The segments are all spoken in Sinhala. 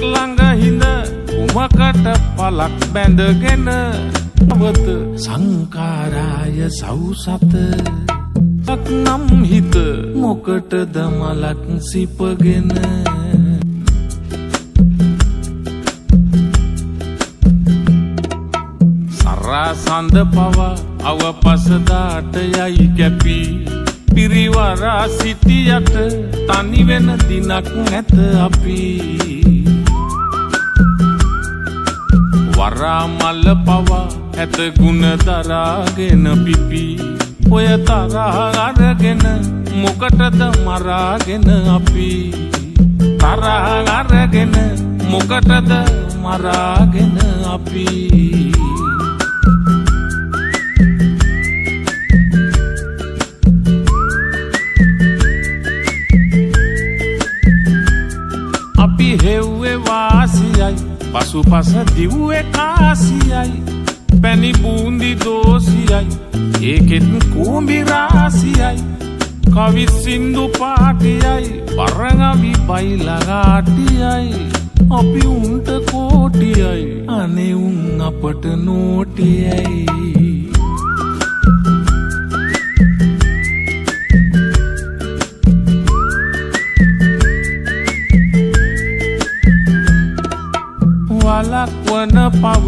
ළඟ හිඳ උමකට පලක් බැඳගෙන අවත සංකාරාය සවුසත නම් හිත මොකටද මලක් සිපගෙන සරසඳ පවා අවපසදාට යයි කැපි පිරිවරා සිටියට තනි වෙන දිනක් නැත අපි වරා මල්ල පවා ඇත ගුණ දරාගෙන පිපි ඔය තරහ අරගෙන මොකටද මරාගෙන අපි තරහ අරගෙන මොකටද මරාගෙන අපි අපි හෙව්වේ වාසියයි පසුපස දිව්වේ කාසියයි පැණි බූන්දි දෝසියයි ඒකෙත් කූඹි රාසියයි කවි සින්දු පාටියයි වරඟවි බයිලගාටියයි අපි උන්ට කෝටියයි අනේ උන් අපට නෝටියයි වලක්වන පව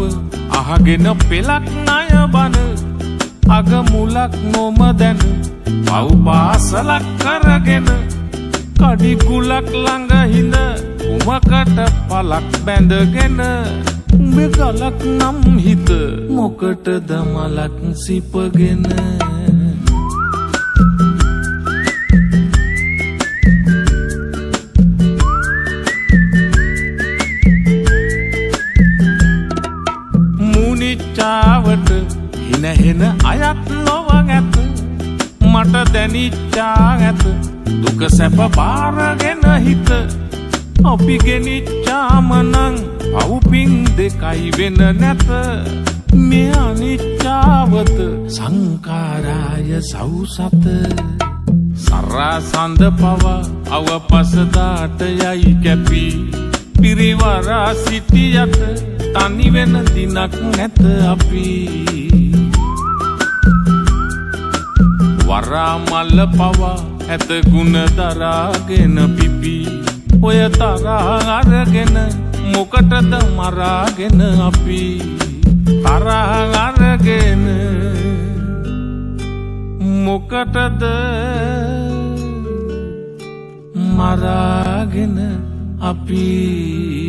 අහගෙන පෙලක් ණය බන අග මුලක් නොම දැන පව් පාසලක් කරගෙන කඩි කුලක් ළඟ හිඳ උමකට පලක් බැඳගෙන උඹ ගලක් නම් හිත මොකටද මලක් සිපගෙන මුනිච්චාවට හිනහෙන අයත් නොවගැත මට දැනිච්චා ඇත දුක සැප බාරගෙන හිත අපි ගෙනිච්චාමනං පව්පින් දෙකයි වෙන නැත මේ අනිච්චාවත සංකාරාය සවුසත සරසඳ පවා අවපසදාට යයි කැපි පිරිවරා සිටියට තනි වෙන දිනක් නැත අපි වරා මල්ල පවා ඇත ගුණ දරාගෙන පිපි ඔය තරහ අරගෙන මොකටද මරාගෙන අපි තරහ අරගෙන මොකටද මරාගෙන අපි